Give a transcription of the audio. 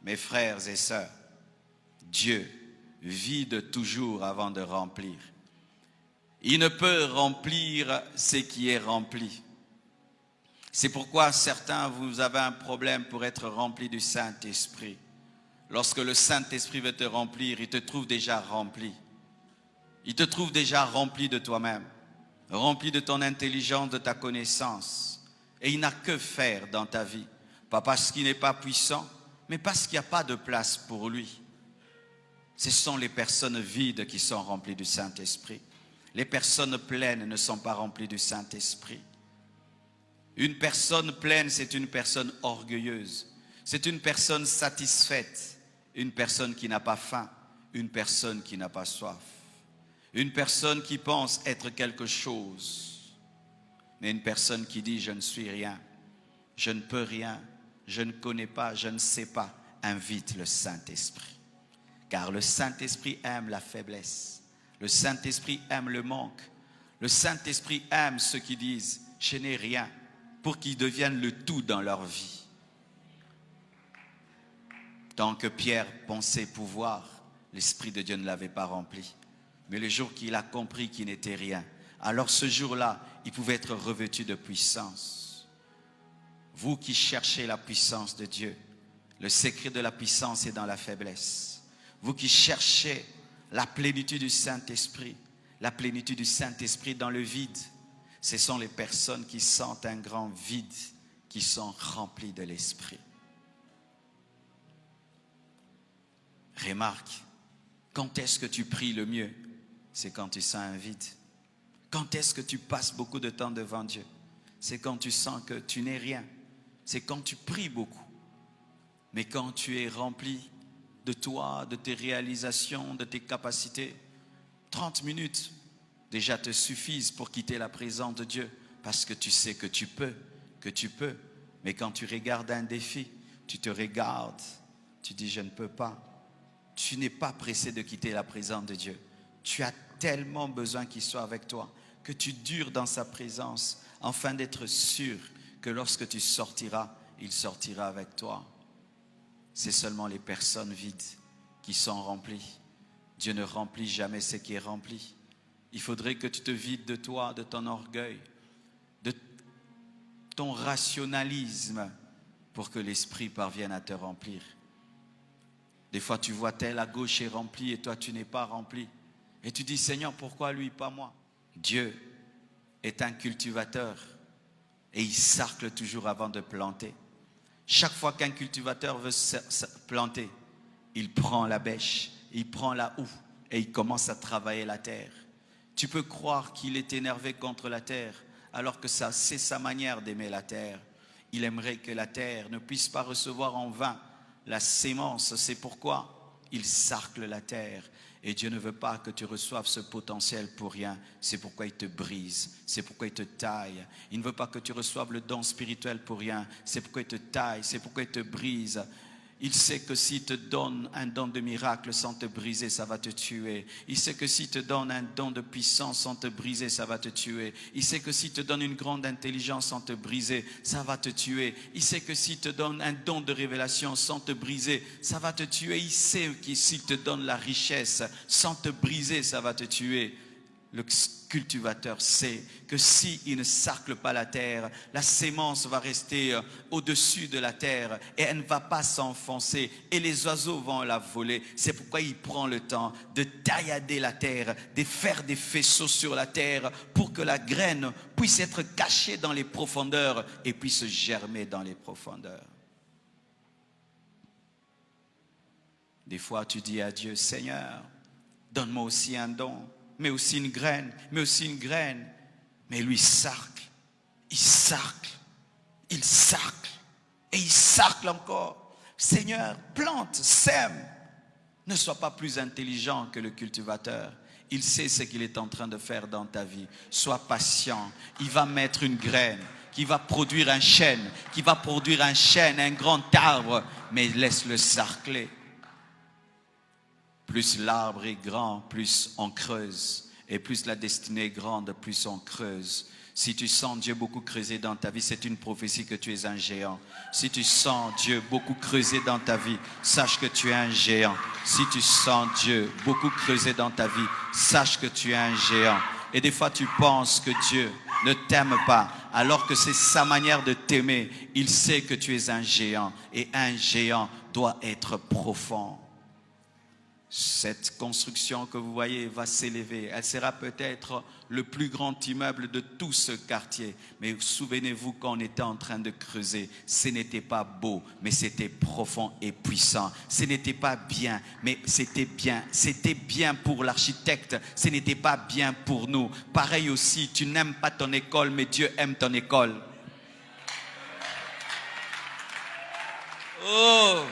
Mes frères et sœurs, Dieu vide toujours avant de remplir. Il ne peut remplir ce qui est rempli. C'est pourquoi certains, vous avez un problème pour être rempli du Saint-Esprit. Lorsque le Saint-Esprit veut te remplir, il te trouve déjà rempli. Il te trouve déjà rempli de toi-même, rempli de ton intelligence, de ta connaissance. Et il n'a que faire dans ta vie. Pas parce qu'il n'est pas puissant, mais parce qu'il n'y a pas de place pour lui. Ce sont les personnes vides qui sont remplies du Saint-Esprit. Les personnes pleines ne sont pas remplies du Saint-Esprit. Une personne pleine, c'est une personne orgueilleuse. C'est une personne satisfaite. Une personne qui n'a pas faim. Une personne qui n'a pas soif. Une personne qui pense être quelque chose. Mais une personne qui dit « je ne suis rien, je ne peux rien, je ne connais pas, je ne sais pas », invite le Saint-Esprit. Car le Saint-Esprit aime la faiblesse. Le Saint-Esprit aime le manque. Le Saint-Esprit aime ceux qui disent « je n'ai rien » pour qu'ils deviennent le tout dans leur vie. Tant que Pierre pensait pouvoir, l'Esprit de Dieu ne l'avait pas rempli. Mais le jour qu'il a compris qu'il n'était rien, alors ce jour-là, il pouvait être revêtu de puissance. Vous qui cherchez la puissance de Dieu, le secret de la puissance est dans la faiblesse. Vous qui cherchez la plénitude du Saint-Esprit, la plénitude du Saint-Esprit dans le vide, ce sont les personnes qui sentent un grand vide, qui sont remplies de l'Esprit. Remarque, quand est-ce que tu pries le mieux? C'est quand tu sens un vide. Quand est-ce que tu passes beaucoup de temps devant Dieu? C'est quand tu sens que tu n'es rien. C'est quand tu pries beaucoup. Mais quand tu es rempli de toi, de tes réalisations, de tes capacités, 30 minutes déjà te suffisent pour quitter la présence de Dieu parce que tu sais que tu peux. Mais quand tu regardes un défi, tu te regardes, tu dis « je ne peux pas ». Tu n'es pas pressé de quitter la présence de Dieu. Tu as tellement besoin qu'il soit avec toi que tu dures dans sa présence afin d'être sûr que lorsque tu sortiras, il sortira avec toi. C'est seulement les personnes vides qui sont remplies. Dieu ne remplit jamais ce qui est rempli. Il faudrait que tu te vides de toi, de ton orgueil, de ton rationalisme pour que l'Esprit parvienne à te remplir. Des fois, tu vois tel à gauche est rempli et toi, tu n'es pas rempli. Et tu dis, Seigneur, pourquoi lui, pas moi? Dieu est un cultivateur et il sarcle toujours avant de planter. Chaque fois qu'un cultivateur veut planter, il prend la bêche, il prend la houe et il commence à travailler la terre. Tu peux croire qu'il est énervé contre la terre alors que ça, c'est sa manière d'aimer la terre. Il aimerait que la terre ne puisse pas recevoir en vain la sémence. C'est pourquoi il sarcle la terre. Et Dieu ne veut pas que tu reçoives ce potentiel pour rien. C'est pourquoi il te brise. C'est pourquoi il te taille. Il ne veut pas que tu reçoives le don spirituel pour rien. C'est pourquoi il te taille. C'est pourquoi il te brise. Il sait que s'il te donne un don de miracle sans te briser, ça va te tuer. Il sait que s'il te donne un don de puissance sans te briser, ça va te tuer. Il sait que s'il te donne une grande intelligence sans te briser, ça va te tuer. Il sait que s'il te donne un don de révélation sans te briser, ça va te tuer. Il sait que s'il te donne la richesse sans te briser, ça va te tuer. Le cultivateur sait que s'il ne sarcle pas la terre, la sémence va rester au-dessus de la terre et elle ne va pas s'enfoncer et les oiseaux vont la voler. C'est pourquoi il prend le temps de taillader la terre, de faire des faisceaux sur la terre pour que la graine puisse être cachée dans les profondeurs et puisse germer dans les profondeurs. Des fois tu dis à Dieu, Seigneur, donne-moi aussi un don. Mais aussi une graine, Mais lui sarcle, il sarcle, et il sarcle encore. Seigneur, plante, sème. Ne sois pas plus intelligent que le cultivateur. Il sait ce qu'il est en train de faire dans ta vie. Sois patient. Il va mettre une graine qui va produire un chêne, un grand arbre, mais laisse-le sarcler. Plus l'arbre est grand, plus on creuse. Et plus la destinée est grande, plus on creuse. Si tu sens Dieu beaucoup creuser dans ta vie, c'est une prophétie que tu es un géant. Si tu sens Dieu beaucoup creuser dans ta vie, sache que tu es un géant. Si tu sens Dieu beaucoup creuser dans ta vie, sache que tu es un géant. Et des fois, tu penses que Dieu ne t'aime pas, alors que c'est sa manière de t'aimer. Il sait que tu es un géant, et un géant doit être profond. Cette construction que vous voyez va s'élever. Elle sera peut-être le plus grand immeuble de tout ce quartier. Mais souvenez-vous qu'on était en train de creuser. Ce n'était pas beau, mais c'était profond et puissant. Ce n'était pas bien, mais c'était bien. C'était bien pour l'architecte. Ce n'était pas bien pour nous. Pareil aussi, tu n'aimes pas ton école, mais Dieu aime ton école. Oh!